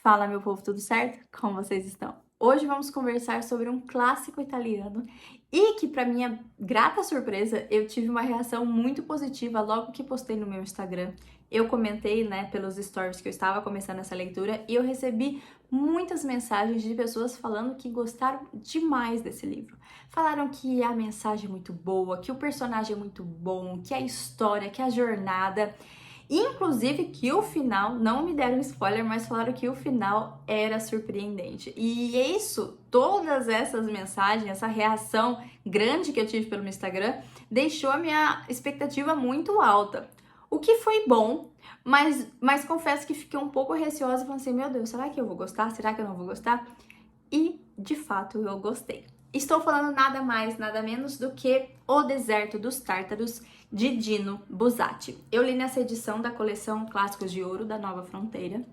Fala, meu povo, tudo certo? Como vocês estão? Hoje vamos conversar sobre um clássico italiano e que, para minha grata surpresa, eu tive uma reação muito positiva logo que postei no meu Instagram. Eu comentei, pelos stories que eu estava começando essa leitura e eu recebi muitas mensagens de pessoas falando que gostaram demais desse livro. Falaram que a mensagem é muito boa, que o personagem é muito bom, que a história, que a jornada. Inclusive que o final, não me deram spoiler, mas falaram que o final era surpreendente. E é isso, todas essas mensagens, essa reação grande que eu tive pelo meu Instagram, deixou a minha expectativa muito alta. O que foi bom, mas confesso que fiquei um pouco receosa, falando assim, meu Deus, será que eu vou gostar? Será que eu não vou gostar? E, de fato, eu gostei. Estou falando nada mais, nada menos do que O Deserto dos Tártaros, de Dino Buzzati. Eu li nessa edição da coleção Clássicos de Ouro da Nova Fronteira,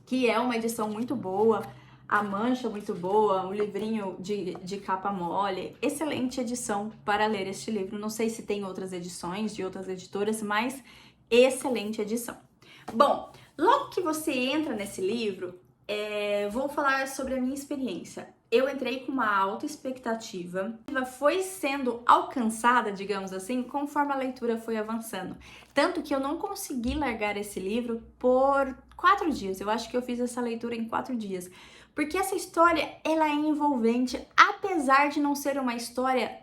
que é uma edição muito boa, a mancha muito boa, um livrinho de capa mole. Excelente edição para ler este livro. Não sei se tem outras edições de outras editoras, mas excelente edição. Bom, logo que você entra nesse livro, vou falar sobre a minha experiência. Eu entrei com uma alta expectativa, foi sendo alcançada, digamos assim, conforme a leitura foi avançando. Tanto que eu não consegui largar esse livro por 4 dias. Eu acho que eu fiz essa leitura em 4 dias. Porque essa história, ela é envolvente, apesar de não ser uma história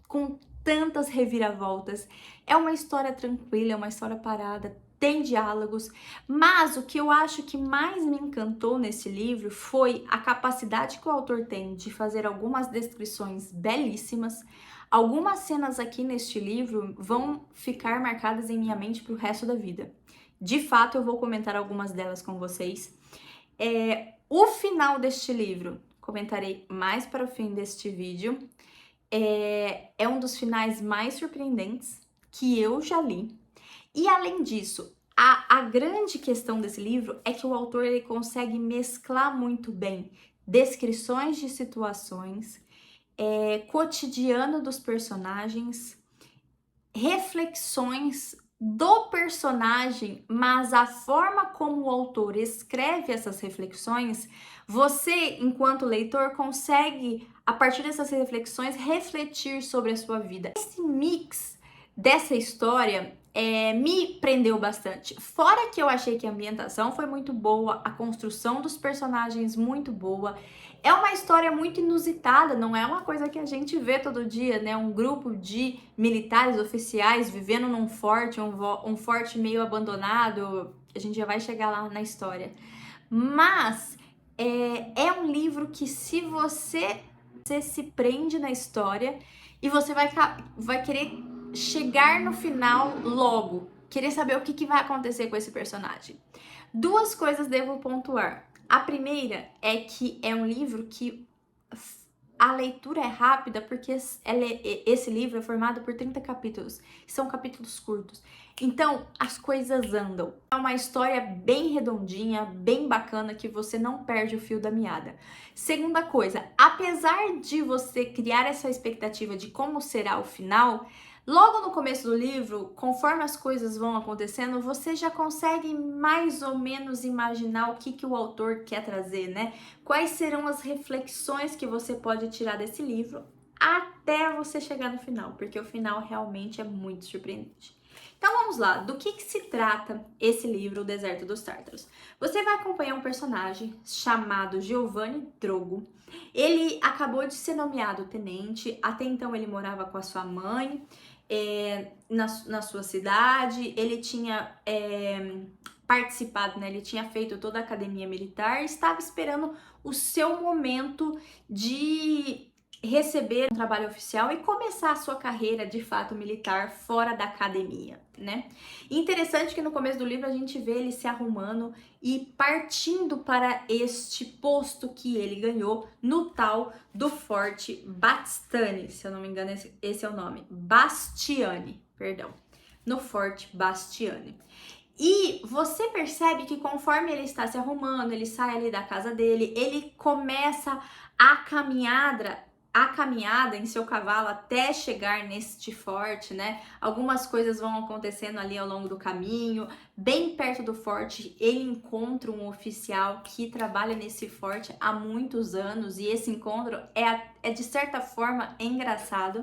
com tantas reviravoltas. É uma história tranquila, é uma história parada, tem diálogos, mas o que eu acho que mais me encantou nesse livro foi a capacidade que o autor tem de fazer algumas descrições belíssimas. Algumas cenas aqui neste livro vão ficar marcadas em minha mente para o resto da vida. De fato, eu vou comentar algumas delas com vocês. O final deste livro, comentarei mais para o fim deste vídeo. É um dos finais mais surpreendentes que eu já li. E além disso, a grande questão desse livro é que o autor ele consegue mesclar muito bem descrições de situações, cotidiano dos personagens, reflexões do personagem, mas a forma como o autor escreve essas reflexões, você, enquanto leitor, consegue, a partir dessas reflexões, refletir sobre a sua vida. Esse mix dessa história me prendeu bastante. Fora que eu achei que a ambientação foi muito boa, a construção dos personagens muito boa. É uma história muito inusitada, não é uma coisa que a gente vê todo dia, né? Um grupo de militares oficiais vivendo num forte, um forte meio abandonado. A gente já vai chegar lá na história. Mas é um livro que se você se prende na história e você vai querer chegar no final logo, querer saber o que vai acontecer com esse personagem. Duas coisas devo pontuar. A primeira é que é um livro que a leitura é rápida porque esse livro é formado por 30 capítulos. São capítulos curtos. Então, as coisas andam. É uma história bem redondinha, bem bacana, que você não perde o fio da meada. Segunda coisa, apesar de você criar essa expectativa de como será o final, logo no começo do livro, conforme as coisas vão acontecendo, você já consegue mais ou menos imaginar o que o autor quer trazer, né? Quais serão as reflexões que você pode tirar desse livro até você chegar no final, porque o final realmente é muito surpreendente. Então vamos lá, do que se trata esse livro, O Deserto dos Tártaros? Você vai acompanhar um personagem chamado Giovanni Drogo. Ele acabou de ser nomeado tenente, até então ele morava com a sua mãe, na sua cidade. Ele tinha participado, né? Ele tinha feito toda a academia militar e estava esperando o seu momento de receber um trabalho oficial e começar a sua carreira de fato militar fora da academia, né? E interessante que no começo do livro a gente vê ele se arrumando e partindo para este posto que ele ganhou no tal do Forte Bastiani, se eu não me engano esse é o nome, Bastiani, perdão, no Forte Bastiani. E você percebe que conforme ele está se arrumando, ele sai ali da casa dele, ele começa a a caminhada em seu cavalo até chegar neste forte, né? Algumas coisas vão acontecendo ali ao longo do caminho. Bem perto do forte, ele encontra um oficial que trabalha nesse forte há muitos anos, e esse encontro é de certa forma engraçado.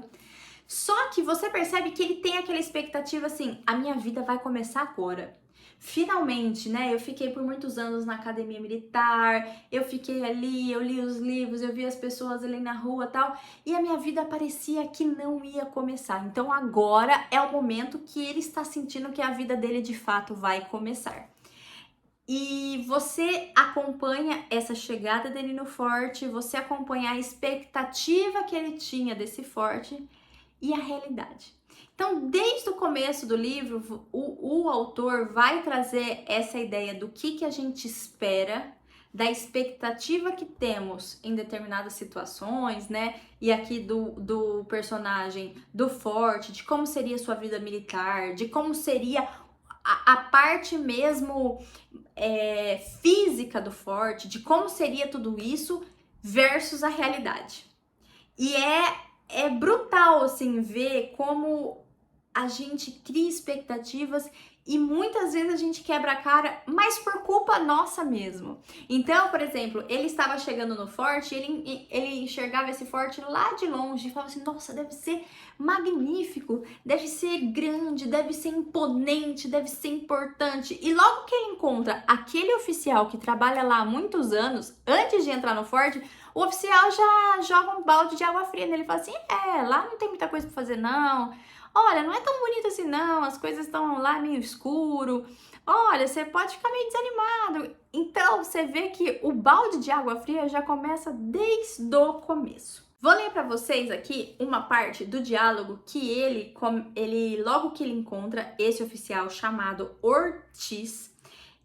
Só que você percebe que ele tem aquela expectativa assim: a minha vida vai começar agora. Finalmente, né? Eu fiquei por muitos anos na academia militar, eu fiquei ali, eu li os livros, eu vi as pessoas ali na rua e tal, e a minha vida parecia que não ia começar. Então agora é o momento que ele está sentindo que a vida dele de fato vai começar. E você acompanha essa chegada dele no forte, você acompanha a expectativa que ele tinha desse forte e a realidade. Então, desde o começo do livro, o autor vai trazer essa ideia do que a gente espera, da expectativa que temos em determinadas situações, né? E aqui do personagem do forte, de como seria sua vida militar, de como seria a parte mesmo física do forte, de como seria tudo isso versus a realidade. E é brutal, assim, ver como a gente cria expectativas e muitas vezes a gente quebra a cara, mas por culpa nossa mesmo. Então, por exemplo, ele estava chegando no forte, ele enxergava esse forte lá de longe e falava assim: nossa, deve ser magnífico, deve ser grande, deve ser imponente, deve ser importante. E logo que ele encontra aquele oficial que trabalha lá há muitos anos, antes de entrar no forte, o oficial já joga um balde de água fria nele e fala assim: lá não tem muita coisa pra fazer não. Olha, não é tão bonito assim não, as coisas estão lá meio escuro. Olha, você pode ficar meio desanimado. Então, você vê que o balde de água fria já começa desde o começo. Vou ler para vocês aqui uma parte do diálogo que ele, logo que ele encontra esse oficial chamado Ortiz,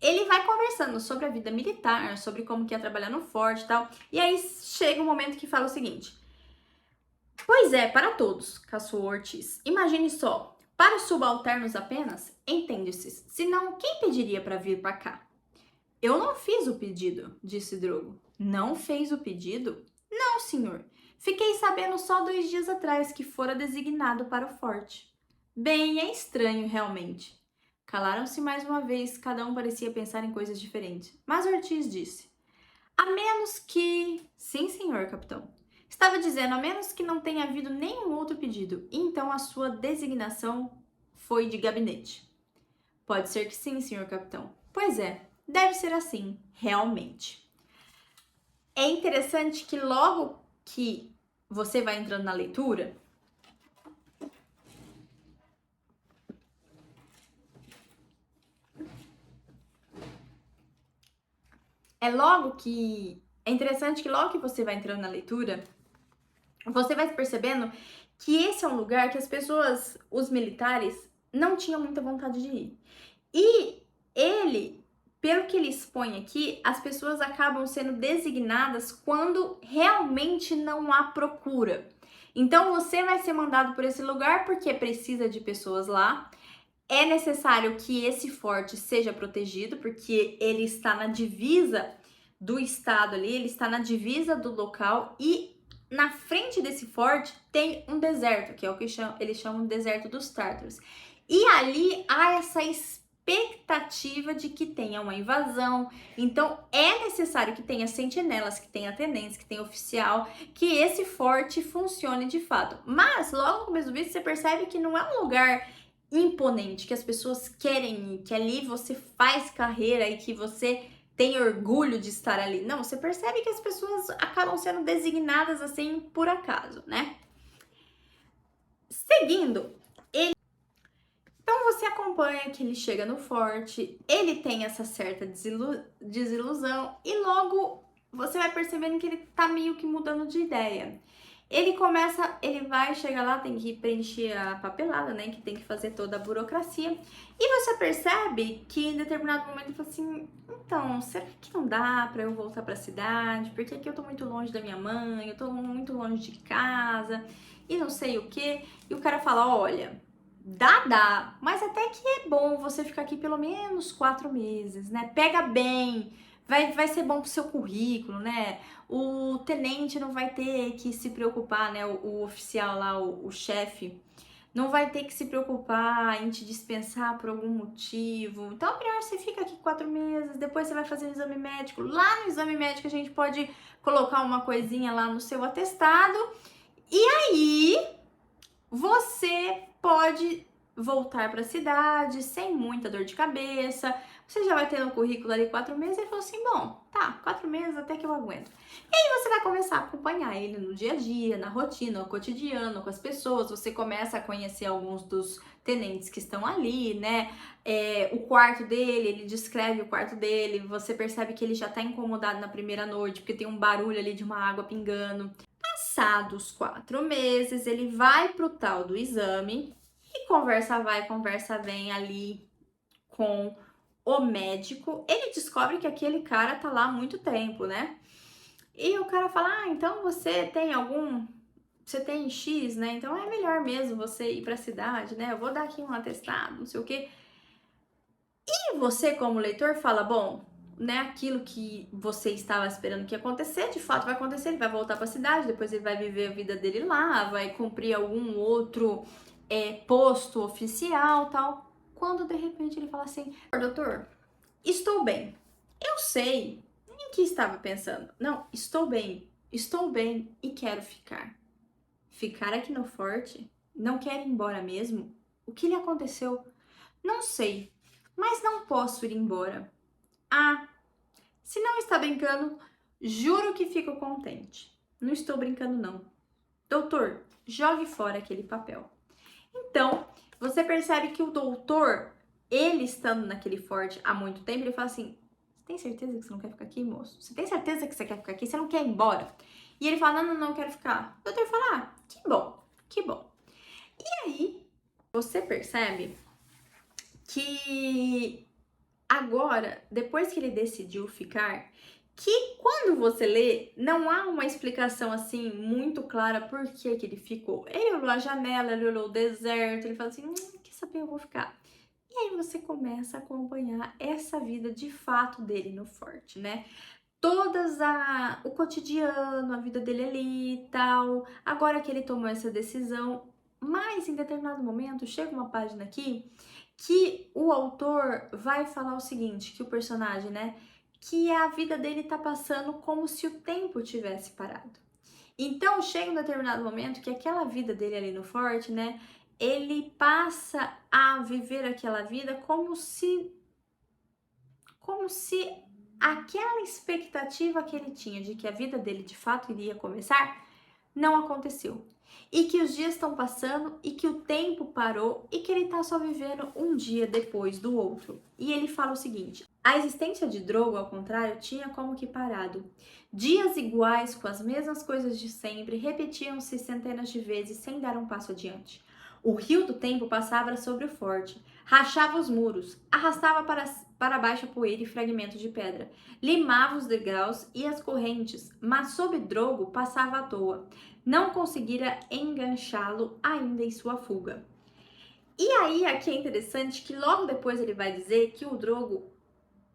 ele vai conversando sobre a vida militar, sobre como que é trabalhar no forte e tal. E aí chega um momento que fala o seguinte: pois é, para todos, caçoou Ortiz. Imagine só, para os subalternos apenas, entende-se. Senão, quem pediria para vir para cá? Eu não fiz o pedido, disse Drogo. Não fez o pedido? Não, senhor. Fiquei sabendo só 2 dias atrás que fora designado para o forte. Bem, é estranho, realmente. Calaram-se mais uma vez, cada um parecia pensar em coisas diferentes. Mas Ortiz disse: a menos que... Sim, senhor capitão. Estava dizendo, a menos que não tenha havido nenhum outro pedido. Então a sua designação foi de gabinete. Pode ser que sim, senhor capitão. Pois é, deve ser assim, realmente. É interessante que logo que você vai entrando na leitura, é interessante que logo que você vai entrando na leitura, você vai percebendo que esse é um lugar que as pessoas, os militares, não tinham muita vontade de ir. E ele, pelo que ele expõe aqui, as pessoas acabam sendo designadas quando realmente não há procura. Então você vai ser mandado por esse lugar porque precisa de pessoas lá. É necessário que esse forte seja protegido, porque ele está na divisa do estado ali, ele está na divisa do local, e na frente desse forte tem um deserto, que é o que eles chamam de deserto dos Tártaros. E ali há essa expectativa de que tenha uma invasão. Então é necessário que tenha sentinelas, que tenha tenentes, que tenha oficial, que esse forte funcione de fato. Mas logo no começo do vídeo você percebe que não é um lugar imponente, que as pessoas querem ir, que ali você faz carreira e que você tem orgulho de estar ali. Não, você percebe que as pessoas acabam sendo designadas assim por acaso, né? Seguindo, então você acompanha que ele chega no forte, ele tem essa certa desilusão e logo você vai percebendo que ele tá meio que mudando de ideia. Ele vai chegar lá, tem que preencher a papelada, né, que tem que fazer toda a burocracia. E você percebe que em determinado momento ele fala assim: então, será que não dá pra eu voltar pra cidade? Porque aqui eu tô muito longe da minha mãe, eu tô muito longe de casa e não sei o quê. E o cara fala: olha, dá, mas até que é bom você ficar aqui pelo menos 4 meses, né? Pega bem, vai ser bom pro seu currículo, né? O tenente não vai ter que se preocupar, né? O oficial lá, o chefe, não vai ter que se preocupar em te dispensar por algum motivo. Então, melhor você fica aqui 4 meses, depois você vai fazer o exame médico. Lá no exame médico a gente pode colocar uma coisinha lá no seu atestado. E aí, você pode voltar para a cidade sem muita dor de cabeça. Você já vai ter no currículo ali 4 meses. Ele falou assim: bom, tá, 4 meses até que eu aguento. E aí você vai começar a acompanhar ele no dia a dia, na rotina, no cotidiano, com as pessoas. Você começa a conhecer alguns dos tenentes que estão ali, né? O quarto dele, ele descreve o quarto dele. Você percebe que ele já tá incomodado na primeira noite, porque tem um barulho ali de uma água pingando. Passados 4 meses, ele vai pro tal do exame e conversa vai, conversa vem ali com o médico. Ele descobre que aquele cara tá lá há muito tempo, né? E o cara fala: ah, então você tem você tem X, né? Então é melhor mesmo você ir pra cidade, né? Eu vou dar aqui um atestado, não sei o quê. E você, como leitor, fala: bom, né, aquilo que você estava esperando que ia acontecer, de fato vai acontecer. Ele vai voltar para a cidade, depois ele vai viver a vida dele lá, vai cumprir algum outro posto oficial, tal. Quando de repente ele fala assim: doutor, estou bem. Eu sei em que estava pensando. Não, estou bem e quero ficar. Ficar aqui no forte? Não quer ir embora mesmo? O que lhe aconteceu? Não sei, mas não posso ir embora. Ah, se não está brincando, juro que fico contente. Não estou brincando, não. Doutor, jogue fora aquele papel. Então, você percebe que o doutor, ele estando naquele forte há muito tempo, ele fala assim: você tem certeza que você não quer ficar aqui, moço? Você tem certeza que você quer ficar aqui? Você não quer ir embora? E ele fala: não, eu quero ficar. O doutor fala: ah, que bom, que bom. E aí, você percebe que agora, depois que ele decidiu ficar, que quando você lê, não há uma explicação assim muito clara por que que ele ficou. Ele olhou a janela, ele olhou o deserto, ele falou assim: quer saber, eu vou ficar. E aí você começa a acompanhar essa vida de fato dele no forte, né? O cotidiano, a vida dele ali e tal. Agora que ele tomou essa decisão, mas em determinado momento chega uma página aqui que o autor vai falar o seguinte, que o personagem, né, que a vida dele tá passando como se o tempo tivesse parado. Então chega um determinado momento que aquela vida dele ali no forte, né, ele passa a viver aquela vida como se aquela expectativa que ele tinha de que a vida dele de fato iria começar não aconteceu. E que os dias estão passando e que o tempo parou e que ele está só vivendo um dia depois do outro. E ele fala o seguinte: a existência de Drogo, ao contrário, tinha como que parado. Dias iguais, com as mesmas coisas de sempre, repetiam-se centenas de vezes sem dar um passo adiante. O rio do tempo passava sobre o forte, rachava os muros, arrastava para baixo a poeira e fragmentos de pedra, limava os degraus e as correntes, mas sob Drogo passava à toa. Não conseguira enganchá-lo ainda em sua fuga. E aí, aqui é interessante que logo depois ele vai dizer que o Drogo,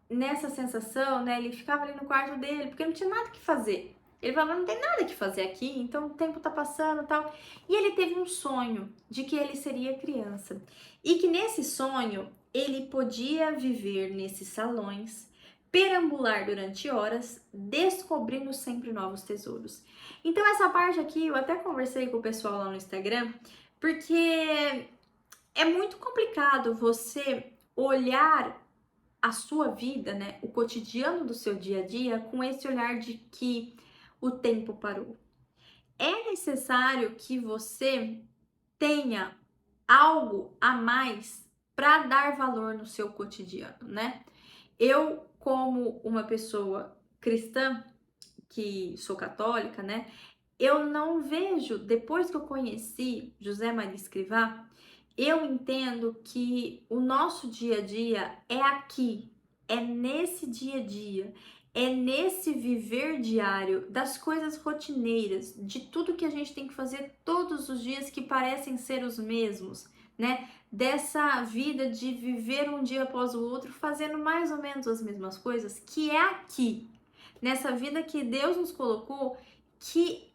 nessa sensação, né, ele ficava ali no quarto dele, porque não tinha nada que fazer. Ele falava: não tem nada que fazer aqui, então o tempo tá passando e tal. E ele teve um sonho de que ele seria criança. E que nesse sonho, ele podia viver nesses salões, perambular durante horas, descobrindo sempre novos tesouros. Então essa parte aqui, eu até conversei com o pessoal lá no Instagram, porque é muito complicado você olhar a sua vida, né, o cotidiano do seu dia a dia, com esse olhar de que o tempo parou. É necessário que você tenha algo a mais para dar valor no seu cotidiano, né? Eu, como uma pessoa cristã, que sou católica, né? Eu não vejo, depois que eu conheci José Maria Escrivá, eu entendo que o nosso dia a dia é aqui, é nesse dia a dia, é nesse viver diário, das coisas rotineiras, de tudo que a gente tem que fazer todos os dias que parecem ser os mesmos, né? Dessa vida de viver um dia após o outro, fazendo mais ou menos as mesmas coisas, que é aqui, nessa vida que Deus nos colocou, que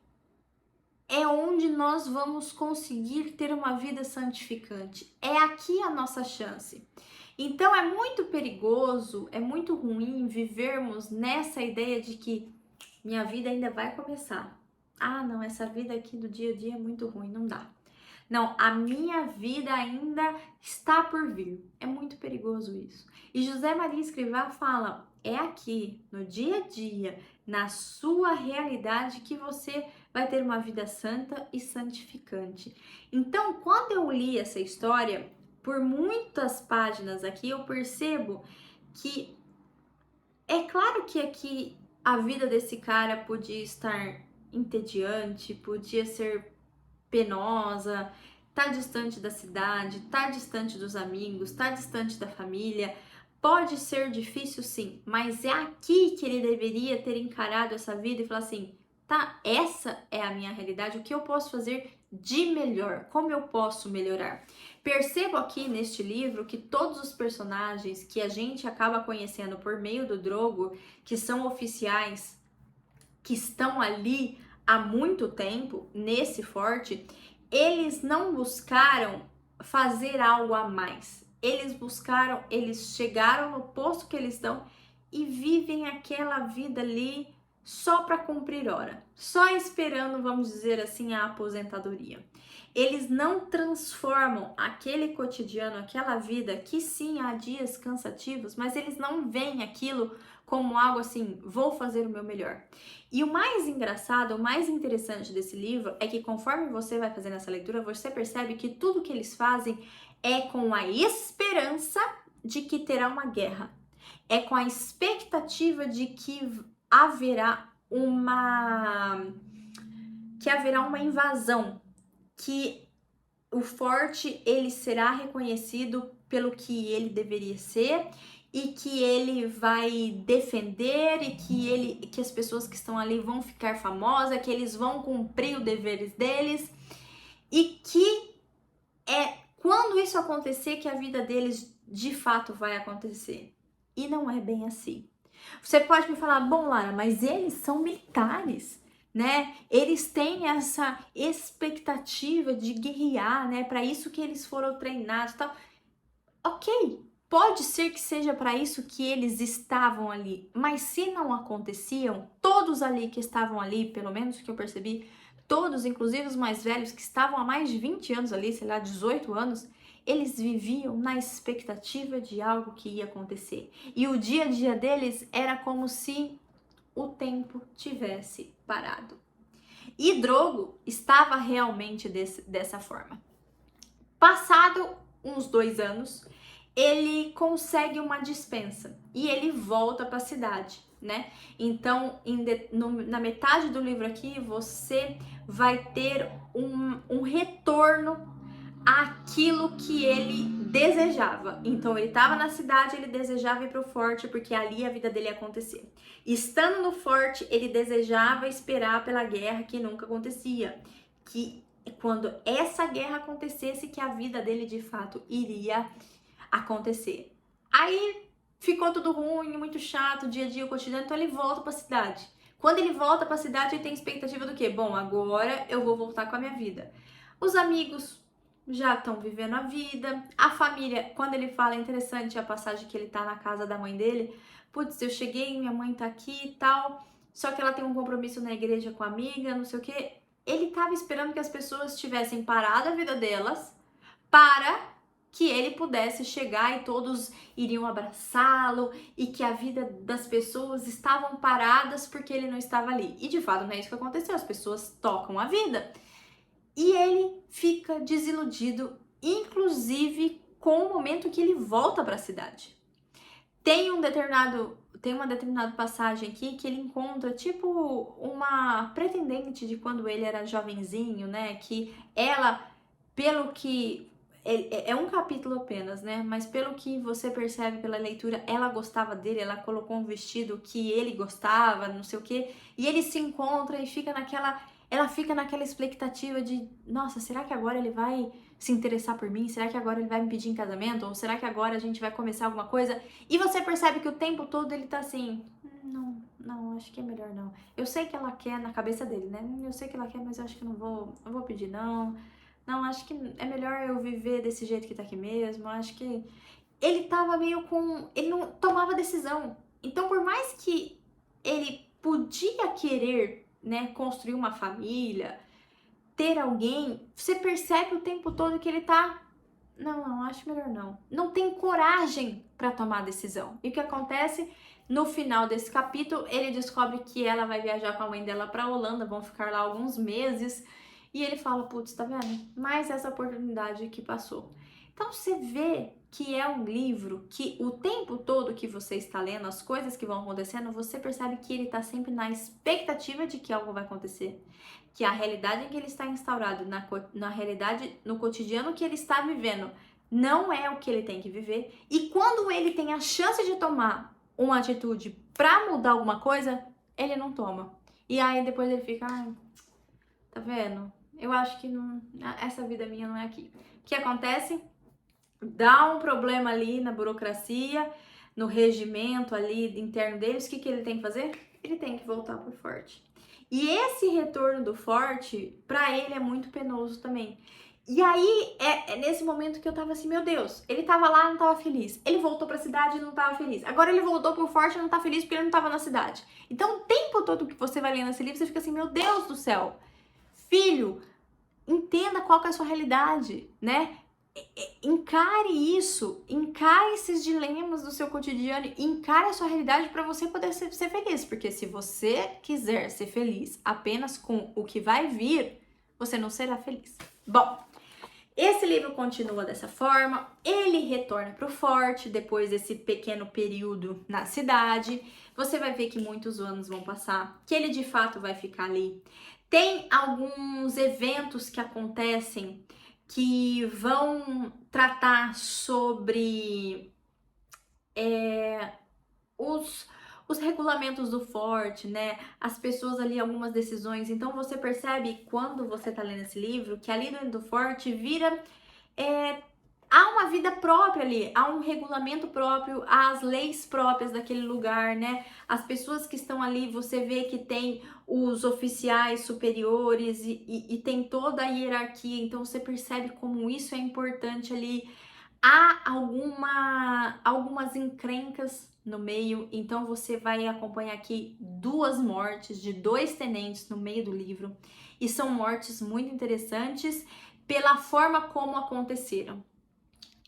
é onde nós vamos conseguir ter uma vida santificante. É aqui a nossa chance. Então é muito perigoso, é muito ruim vivermos nessa ideia de que minha vida ainda vai começar. Ah, não, essa vida aqui do dia a dia é muito ruim, não dá. Não, a minha vida ainda está por vir. É muito perigoso isso. E José Maria Escrivá fala: é aqui, no dia a dia, na sua realidade, que você vai ter uma vida santa e santificante. Então, quando eu li essa história, por muitas páginas aqui, eu percebo que é claro que aqui a vida desse cara podia estar entediante, podia ser penosa, tá distante da cidade, tá distante dos amigos, tá distante da família. Pode ser difícil sim, mas é aqui que ele deveria ter encarado essa vida e falar assim: tá, essa é a minha realidade, o que eu posso fazer de melhor? Como eu posso melhorar? Percebo aqui neste livro que todos os personagens que a gente acaba conhecendo por meio do Drogo, que são oficiais, que estão ali há muito tempo nesse forte, eles não buscaram fazer algo a mais. Eles chegaram no posto que eles estão e vivem aquela vida ali só para cumprir hora, só esperando, vamos dizer assim, a aposentadoria. Eles não transformam aquele cotidiano, aquela vida, que sim, há dias cansativos, mas eles não veem aquilo como algo assim, vou fazer o meu melhor. E o mais engraçado, o mais interessante desse livro é que conforme você vai fazendo essa leitura, você percebe que tudo que eles fazem é com a esperança de que terá uma guerra. É com a expectativa de que haverá uma invasão, que o forte ele será reconhecido pelo que ele deveria ser e que ele vai defender e que as pessoas que estão ali vão ficar famosas, que eles vão cumprir os deveres deles e que é quando isso acontecer que a vida deles de fato vai acontecer. E não é bem assim. Você pode me falar: bom, Lara, mas eles são militares, né? Eles têm essa expectativa de guerrear, né? Para isso que eles foram treinados, tal. Ok, pode ser que seja para isso que eles estavam ali, mas se não aconteciam, todos ali que estavam ali, pelo menos que eu percebi, todos, inclusive os mais velhos que estavam há mais de 20 anos ali, sei lá, 18 anos, eles viviam na expectativa de algo que ia acontecer. E o dia a dia deles era como se o tempo tivesse parado. E Drogo estava realmente dessa forma. Passado uns 2 anos, ele consegue uma dispensa e ele volta para a cidade, né? Então, na metade do livro aqui, você vai ter um retorno àquilo que ele desejava. Então, ele estava na cidade, ele desejava ir para o forte, porque ali a vida dele ia acontecer. Estando no forte, ele desejava esperar pela guerra que nunca acontecia, que quando essa guerra acontecesse, que a vida dele de fato iria acontecer. Aí ficou tudo ruim, muito chato, dia a dia, o cotidiano, então ele volta para a cidade. Quando ele volta para a cidade, ele tem expectativa do quê? Bom, agora eu vou voltar com a minha vida. Os amigos já estão vivendo a vida, a família, quando ele fala, é interessante a passagem que ele tá na casa da mãe dele, putz, eu cheguei, minha mãe tá aqui e tal, só que ela tem um compromisso na igreja com a amiga, não sei o quê. Ele estava esperando que as pessoas tivessem parado a vida delas para que ele pudesse chegar e todos iriam abraçá-lo e que a vida das pessoas estavam paradas porque ele não estava ali. E de fato não é isso que aconteceu, as pessoas tocam a vida. E ele fica desiludido, inclusive com o momento que ele volta para a cidade. Tem uma determinada passagem aqui que ele encontra tipo uma pretendente de quando ele era jovenzinho, né? Que ela, pelo que é um capítulo apenas, né? Mas pelo que você percebe pela leitura, ela gostava dele, ela colocou um vestido que ele gostava, não sei o quê, e ele se encontra e ela fica naquela expectativa de, nossa, será que agora ele vai se interessar por mim? Será que agora ele vai me pedir em casamento? Ou será que agora a gente vai começar alguma coisa? E você percebe que o tempo todo ele tá assim, não, acho que é melhor não. Eu sei que ela quer na cabeça dele, né? Eu sei que ela quer, mas eu acho que não vou pedir não. Não, acho que é melhor eu viver desse jeito que tá aqui mesmo. Acho que ele tava meio com... Ele não tomava decisão. Então, por mais que ele podia querer, né, construir uma família, ter alguém, você percebe o tempo todo que ele tá... Não, acho melhor não. Não tem coragem para tomar decisão. E o que acontece? No final desse capítulo, ele descobre que ela vai viajar com a mãe dela para Holanda, vão ficar lá alguns meses. E ele fala, putz, tá vendo? Mais essa oportunidade que passou. Então você vê que é um livro que o tempo todo que você está lendo, as coisas que vão acontecendo, você percebe que ele está sempre na expectativa de que algo vai acontecer. Que a realidade em que ele está instaurado, na realidade, no cotidiano que ele está vivendo, não é o que ele tem que viver. E quando ele tem a chance de tomar uma atitude para mudar alguma coisa, ele não toma. E aí depois ele fica, ai, tá vendo? Eu acho que não, essa vida minha não é aqui. O que acontece? Dá um problema ali na burocracia, no regimento ali interno deles, o que ele tem que fazer? Ele tem que voltar pro forte. E esse retorno do forte, pra ele é muito penoso também. E aí, é nesse momento que eu tava assim, meu Deus, ele tava lá e não tava feliz. Ele voltou pra cidade e não tava feliz. Agora ele voltou pro forte e não tá feliz porque ele não tava na cidade. Então, o tempo todo que você vai lendo esse livro, você fica assim, meu Deus do céu, filho, entenda qual que é a sua realidade, né? Encare isso, encare esses dilemas do seu cotidiano, encare a sua realidade para você poder ser feliz, porque se você quiser ser feliz apenas com o que vai vir, você não será feliz. Bom, esse livro continua dessa forma, ele retorna para o forte depois desse pequeno período na cidade, você vai ver que muitos anos vão passar, que ele de fato vai ficar ali. Tem alguns eventos que acontecem que vão tratar sobre os regulamentos do forte, né? As pessoas ali, algumas decisões. Então você percebe quando você tá lendo esse livro que ali dentro do forte vira há uma vida própria ali, há um regulamento próprio, há as leis próprias daquele lugar, né? As pessoas que estão ali, você vê que tem os oficiais superiores e tem toda a hierarquia, então você percebe como isso é importante ali. Há algumas encrencas no meio, então você vai acompanhar aqui duas mortes de dois tenentes no meio do livro, e são mortes muito interessantes pela forma como aconteceram.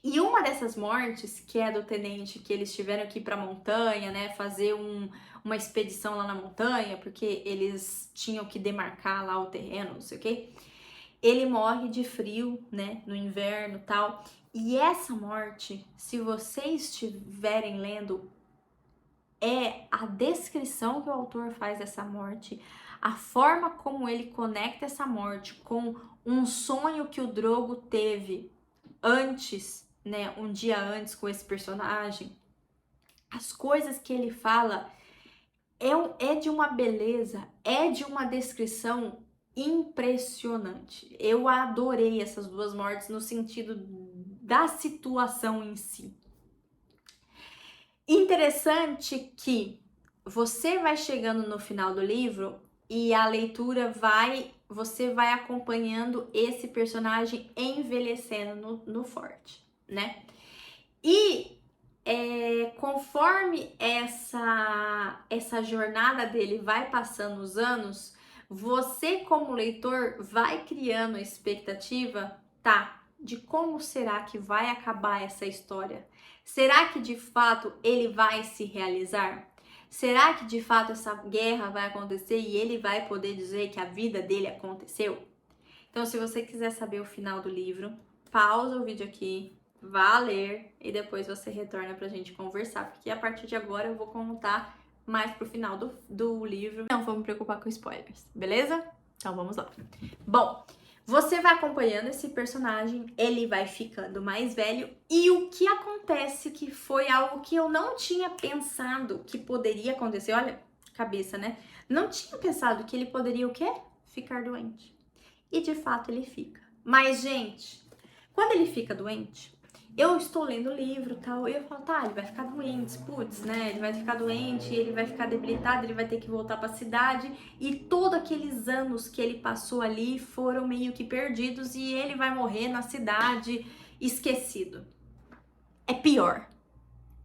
E uma dessas mortes, que é do tenente, que eles tiveram que ir pra montanha, né, fazer uma expedição lá na montanha, porque eles tinham que demarcar lá o terreno, não sei o quê. Ele morre de frio, né, no inverno e tal. E essa morte, se vocês estiverem lendo, é a descrição que o autor faz dessa morte, a forma como ele conecta essa morte com um sonho que o Drogo teve antes, né, um dia antes com esse personagem, as coisas que ele fala é de uma beleza, é de uma descrição impressionante. Eu adorei essas duas mortes no sentido da situação em si. Interessante que você vai chegando no final do livro e a leitura você vai acompanhando esse personagem envelhecendo no forte, né? E conforme essa jornada dele vai passando os anos, você como leitor vai criando a expectativa, de como será que vai acabar essa história? Será que de fato ele vai se realizar? Será que de fato essa guerra vai acontecer e ele vai poder dizer que a vida dele aconteceu? Então, se você quiser saber o final do livro, pausa o vídeo aqui, vá ler e depois você retorna pra gente conversar, porque a partir de agora eu vou contar mais pro final do livro. Não vou me preocupar com spoilers, beleza? Então vamos lá. Bom, você vai acompanhando esse personagem, ele vai ficando mais velho e o que acontece que foi algo que eu não tinha pensado que poderia acontecer, olha, cabeça, né? Não tinha pensado que ele poderia o quê? Ficar doente. E de fato ele fica. Mas, gente, Quando ele fica doente, eu estou lendo o livro e tal, e eu falo, tá, ele vai ficar doente, putz, né? Ele vai ficar doente, ele vai ficar debilitado, ele vai ter que voltar pra cidade, e todos aqueles anos que ele passou ali foram meio que perdidos, e ele vai morrer na cidade, esquecido. É pior.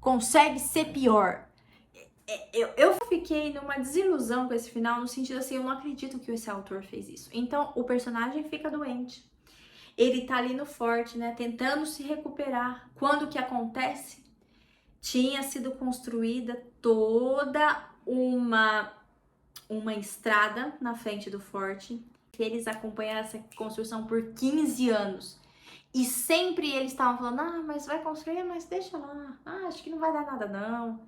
Consegue ser pior. Eu fiquei numa desilusão com esse final, no sentido assim, eu não acredito que esse autor fez isso. Então, o personagem fica doente. Ele tá ali no forte, né, tentando se recuperar. Quando que acontece? Tinha sido construída toda uma estrada na frente do forte. Eles acompanharam essa construção por 15 anos. E sempre eles estavam falando, ah, mas vai construir, mas deixa lá. Ah, acho que não vai dar nada não.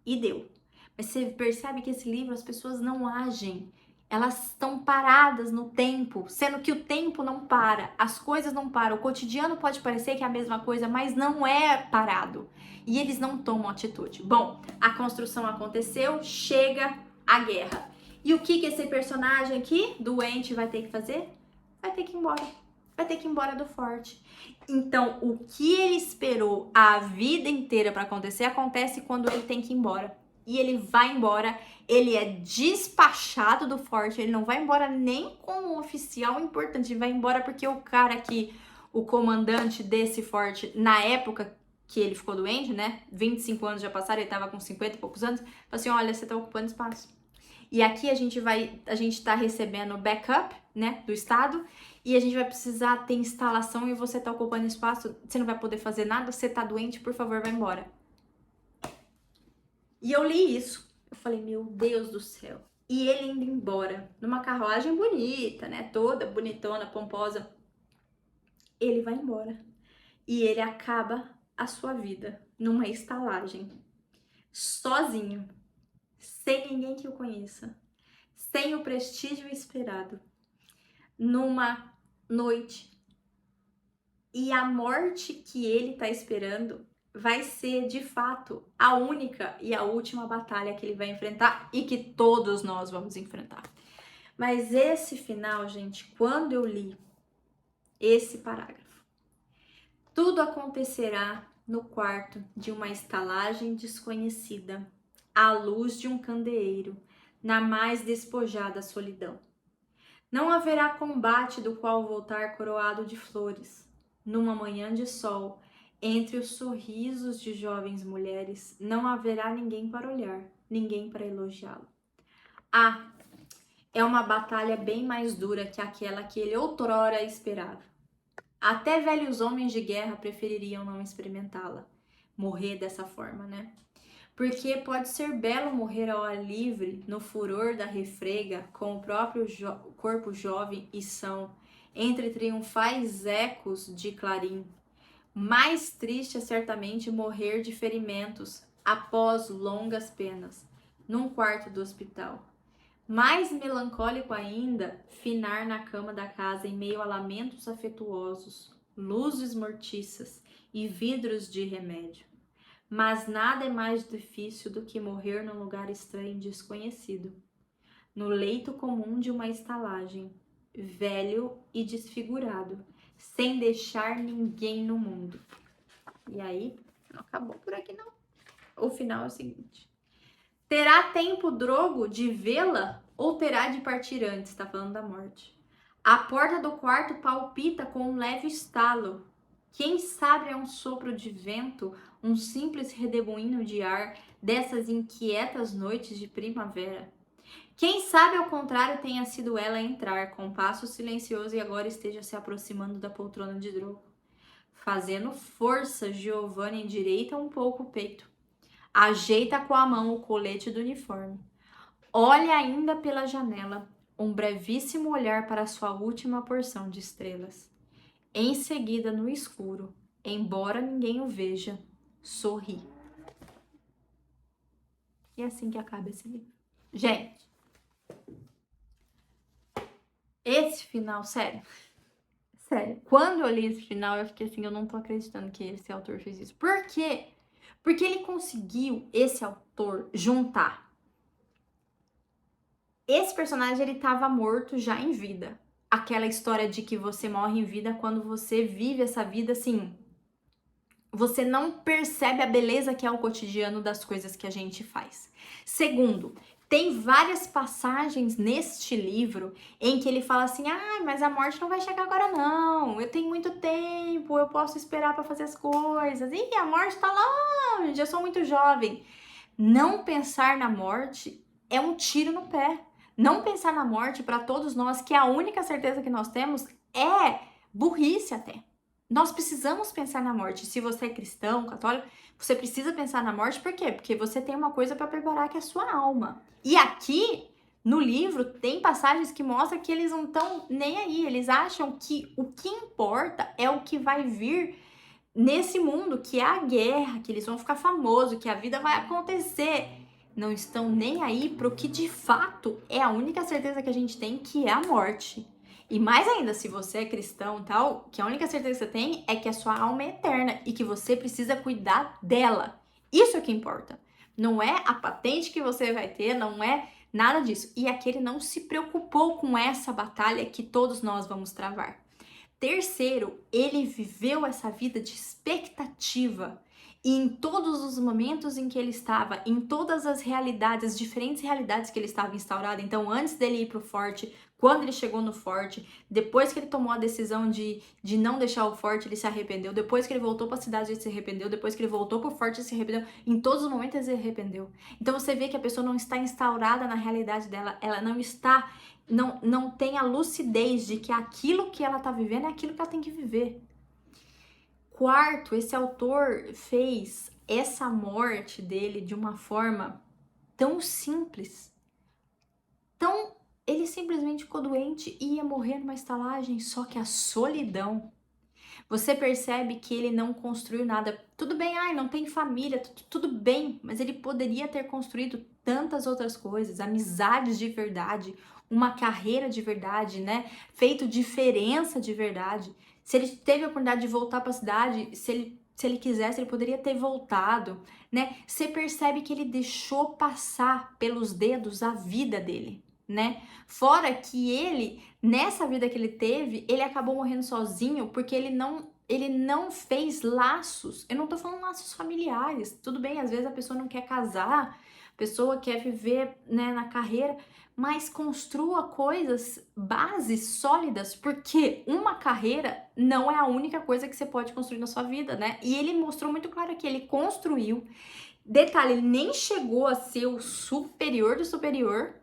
E deu. Mas você percebe que esse livro, as pessoas não agem. Elas estão paradas no tempo, sendo que o tempo não para, as coisas não param. O cotidiano pode parecer que é a mesma coisa, mas não é parado. E eles não tomam atitude. Bom, a construção aconteceu, chega a guerra. E o que esse personagem aqui, doente, vai ter que fazer? Vai ter que ir embora. Vai ter que ir embora do forte. Então, o que ele esperou a vida inteira para acontecer, acontece quando ele tem que ir embora. E ele vai embora, ele é despachado do forte, ele não vai embora nem como um oficial importante, ele vai embora porque o cara que, o comandante desse forte, na época que ele ficou doente, né, 25 anos já passaram, ele tava com 50 e poucos anos, falou assim, olha, você tá ocupando espaço. E aqui a gente tá recebendo backup, né, do estado, e a gente vai precisar ter instalação e você tá ocupando espaço, você não vai poder fazer nada, você tá doente, por favor, vai embora. E eu li isso, eu falei, meu Deus do céu. E ele indo embora, numa carruagem bonita, né, toda bonitona, pomposa, ele vai embora. E ele acaba a sua vida numa estalagem, sozinho, sem ninguém que o conheça, sem o prestígio esperado, numa noite. E a morte que ele tá esperando vai ser, de fato, a única e a última batalha que ele vai enfrentar e que todos nós vamos enfrentar. Mas esse final, gente, quando eu li esse parágrafo, tudo acontecerá no quarto de uma estalagem desconhecida, à luz de um candeeiro, na mais despojada solidão. Não haverá combate do qual voltar coroado de flores. Numa manhã de sol, entre os sorrisos de jovens mulheres, não haverá ninguém para olhar, ninguém para elogiá-lo. Ah, é uma batalha bem mais dura que aquela que ele outrora esperava. Até velhos homens de guerra prefeririam não experimentá-la, morrer dessa forma, né? Porque pode ser belo morrer ao ar livre, no furor da refrega, com o próprio corpo jovem e são, entre triunfais ecos de clarim. Mais triste é certamente morrer de ferimentos, após longas penas, num quarto do hospital. Mais melancólico ainda, finar na cama da casa em meio a lamentos afetuosos, luzes mortiças e vidros de remédio. Mas nada é mais difícil do que morrer num lugar estranho e desconhecido, no leito comum de uma estalagem, velho e desfigurado, sem deixar ninguém no mundo. E aí, não acabou por aqui não. O final é o seguinte: terá tempo Drogo de vê-la ou terá de partir antes? Tá falando da morte. A porta do quarto palpita com um leve estalo. Quem sabe é um sopro de vento, um simples redemoinho de ar dessas inquietas noites de primavera. Quem sabe ao contrário tenha sido ela a entrar com passo silencioso e agora esteja se aproximando da poltrona de Drogo. Fazendo força, Giovanni endireita um pouco o peito. Ajeita com a mão o colete do uniforme. Olha ainda pela janela, um brevíssimo olhar para sua última porção de estrelas. Em seguida, no escuro, embora ninguém o veja, sorri. E é assim que acaba esse livro. Gente, esse final, sério, quando eu li esse final, eu fiquei assim, eu não tô acreditando que esse autor fez isso. Por quê? Porque ele conseguiu, esse autor, juntar. Esse personagem, ele tava morto já em vida. aquela história de que você morre em vida quando você vive essa vida assim. Você não percebe a beleza que é o cotidiano das coisas que a gente faz. Segundo, tem várias passagens neste livro em que ele fala assim: ah, mas a morte não vai chegar agora não, eu tenho muito tempo, eu posso esperar para fazer as coisas, e a morte tá longe, eu sou muito jovem. Não pensar na morte é um tiro no pé. Não pensar na morte, para todos nós, que a única certeza que nós temos é burrice até. Nós precisamos pensar na morte. Se você é cristão, católico, você precisa pensar na morte, por quê? Porque você tem uma coisa para preparar, que é a sua alma. E aqui, no livro, tem passagens que mostram que eles não estão nem aí. Eles acham que o que importa é o que vai vir nesse mundo, que é a guerra, que eles vão ficar famosos, que a vida vai acontecer. Não estão nem aí para o que de fato é a única certeza que a gente tem, que é a morte. E mais ainda, se você é cristão e tal, que a única certeza que você tem é que a sua alma é eterna e que você precisa cuidar dela. Isso é que importa. Não é a patente que você vai ter, não é nada disso. E aquele não se preocupou com essa batalha que todos nós vamos travar. Terceiro, ele viveu essa vida de expectativa. E em todos os momentos em que ele estava, em todas as realidades, as diferentes realidades que ele estava instaurado, então antes dele ir para o forte, quando ele chegou no forte, depois que ele tomou a decisão de não deixar o forte, ele se arrependeu, depois que ele voltou para a cidade, ele se arrependeu, depois que ele voltou para o forte, ele se arrependeu, em todos os momentos ele se arrependeu. Então você vê que a pessoa não está instaurada na realidade dela, ela não está, não tem a lucidez de que aquilo que ela está vivendo é aquilo que ela tem que viver. Quarto, esse autor fez essa morte dele de uma forma tão simples, ele simplesmente ficou doente e ia morrer numa estalagem, só que a solidão. Você percebe que ele não construiu nada. Tudo bem, não tem família, tudo bem, mas ele poderia ter construído tantas outras coisas, amizades de verdade, uma carreira de verdade, né? Feito diferença de verdade. Se ele teve a oportunidade de voltar para a cidade, se ele quisesse, ele poderia ter voltado, né? Você percebe que ele deixou passar pelos dedos a vida dele, né? Fora que ele, nessa vida que ele teve, ele acabou morrendo sozinho porque ele não fez laços. Eu não tô falando laços familiares. Tudo bem, às vezes a pessoa não quer casar, a pessoa quer viver, né, na carreira, mas construa coisas, bases sólidas, porque uma carreira não é a única coisa que você pode construir na sua vida, né? E ele mostrou muito claro que ele construiu. Detalhe, ele nem chegou a ser o superior do superior.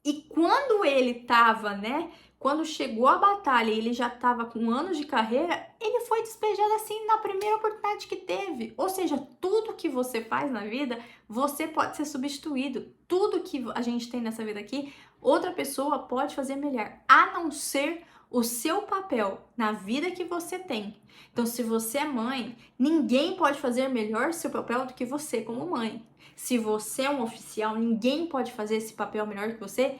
E quando ele tava, né? Quando chegou a batalha e ele já tava com anos de carreira, ele foi despejado assim na primeira oportunidade que teve. Ou seja, tudo que você faz na vida, você pode ser substituído. Tudo que a gente tem nessa vida aqui, outra pessoa pode fazer melhor, a não ser o seu papel na vida que você tem. Então, se você é mãe, ninguém pode fazer melhor seu papel do que você como mãe. Se você é um oficial, ninguém pode fazer esse papel melhor que você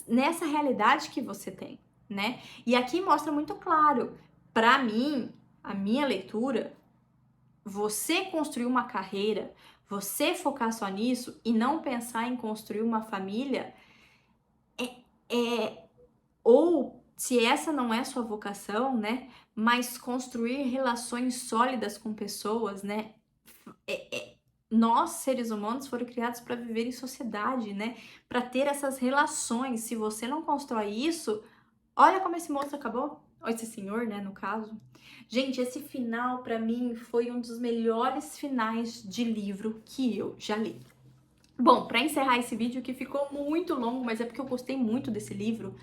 nessa realidade que você tem, né? E aqui mostra muito claro, para mim, a minha leitura, você construir uma carreira, você focar só nisso e não pensar em construir uma família, ou se essa não é sua vocação, né? Mas construir relações sólidas com pessoas, né? Nós, seres humanos, foram criados para viver em sociedade, né? Para ter essas relações. Se você não constrói isso, olha como esse moço acabou. Ou esse senhor, né, no caso. Gente, esse final, para mim, foi um dos melhores finais de livro que eu já li. Bom, para encerrar esse vídeo, que ficou muito longo, mas é porque eu gostei muito desse livro,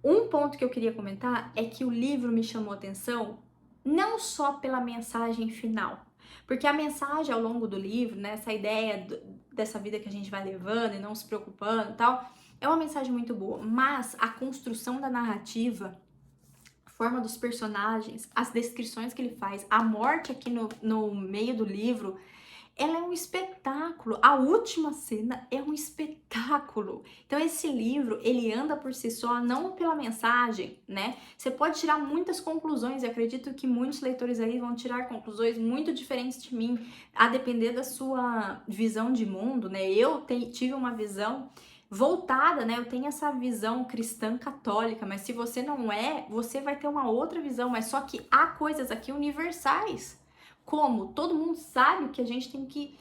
um ponto que eu queria comentar é que o livro me chamou a atenção não só pela mensagem final, porque a mensagem ao longo do livro, né, essa ideia dessa vida que a gente vai levando e não se preocupando e tal, é uma mensagem muito boa, mas a construção da narrativa, a forma dos personagens, as descrições que ele faz, a morte aqui no meio do livro, ela é um espetáculo. A última cena é um espetáculo. Então esse livro, ele anda por si só, não pela mensagem, né? Você pode tirar muitas conclusões, e acredito que muitos leitores aí vão tirar conclusões muito diferentes de mim, a depender da sua visão de mundo, né? Eu tive uma visão voltada, né? Eu tenho essa visão cristã católica, mas se você não é, você vai ter uma outra visão, mas só que há coisas aqui universais. Como todo mundo sabe que a gente tem que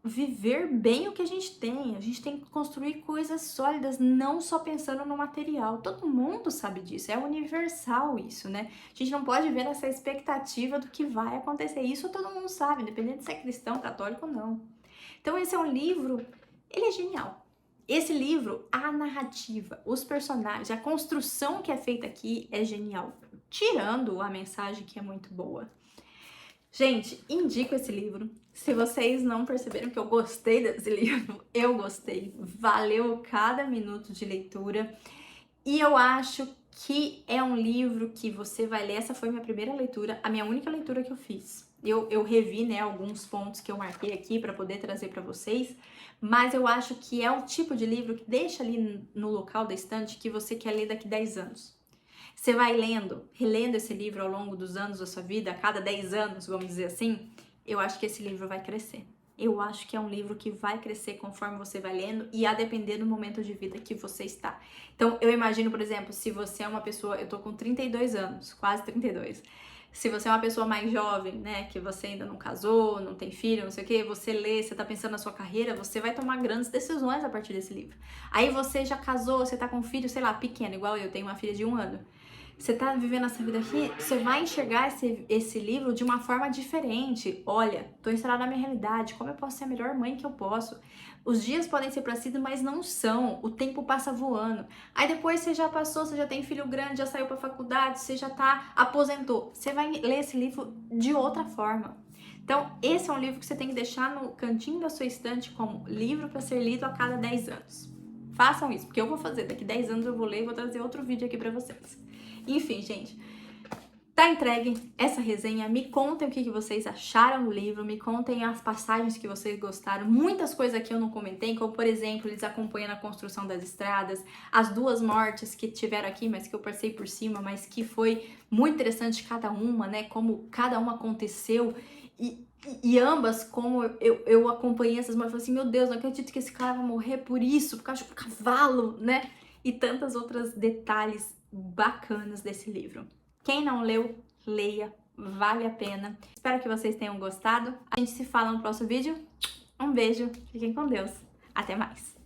viver bem o que a gente tem que construir coisas sólidas, não só pensando no material. Todo mundo sabe disso, é universal isso, né? A gente não pode ver essa expectativa do que vai acontecer. Isso todo mundo sabe, independente se é cristão, católico ou não. Então esse é um livro, ele é genial. Esse livro, a narrativa, os personagens, a construção que é feita aqui é genial. Tirando a mensagem que é muito boa. Gente, indico esse livro. Se vocês não perceberam que eu gostei desse livro, eu gostei. Valeu cada minuto de leitura. E eu acho que é um livro que você vai ler. Essa foi minha primeira leitura, a minha única leitura que eu fiz. Eu revi, né, alguns pontos que eu marquei aqui para poder trazer para vocês, mas eu acho que é o tipo de livro que deixa ali no local da estante que você quer ler daqui 10 anos. Você vai lendo, relendo esse livro ao longo dos anos da sua vida, a cada 10 anos, vamos dizer assim, eu acho que esse livro vai crescer. Eu acho que é um livro que vai crescer conforme você vai lendo e a depender do momento de vida que você está. Então, eu imagino, por exemplo, se você é uma pessoa, eu tô com 32 anos, quase 32. Se você é uma pessoa mais jovem, né, que você ainda não casou, não tem filho, não sei o quê, você lê, você tá pensando na sua carreira, você vai tomar grandes decisões a partir desse livro. Aí você já casou, você tá com um filho, sei lá, pequeno, igual eu tenho uma filha de 1 ano. Você tá vivendo essa vida aqui, você vai enxergar esse livro de uma forma diferente. Olha, tô instalada na minha realidade, como eu posso ser a melhor mãe que eu posso? Os dias podem ser parecidos, mas não são. O tempo passa voando. Aí depois você já passou, você já tem filho grande, já saiu pra faculdade, você já tá, aposentou. Você vai ler esse livro de outra forma. Então, esse é um livro que você tem que deixar no cantinho da sua estante como livro para ser lido a cada 10 anos. Façam isso, porque eu vou fazer. Daqui 10 anos eu vou ler e vou trazer outro vídeo aqui pra vocês. Enfim, gente, tá entregue essa resenha. Me contem o que vocês acharam do livro, me contem as passagens que vocês gostaram. Muitas coisas aqui eu não comentei, como por exemplo, eles acompanhando a construção das estradas, as 2 mortes que tiveram aqui, mas que eu passei por cima, mas que foi muito interessante cada uma, né? Como cada uma aconteceu. E ambas, como eu acompanhei essas mortes, eu falei assim, meu Deus, não acredito que esse cara vai morrer por isso, por causa de um cavalo, né? E tantos outros detalhes bacanas desse livro. Quem não leu, leia, vale a pena. Espero que vocês tenham gostado. A gente se fala no próximo vídeo. Um beijo, fiquem com Deus. Até mais!